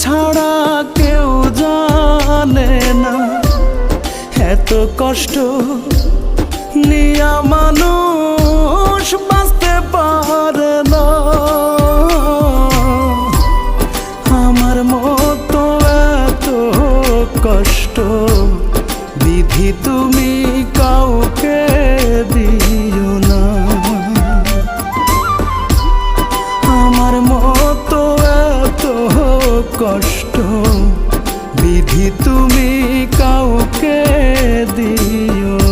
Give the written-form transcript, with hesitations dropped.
ছাড়া কেউ জানে না এত কষ্ট নিয়া মানুষ বাঁচতে পারে না। আমার মতো এত কষ্ট বিধি তুমি কাউকে দিও না। আমার মতো এত কষ্ট বিধি তুমি কাউকে দিও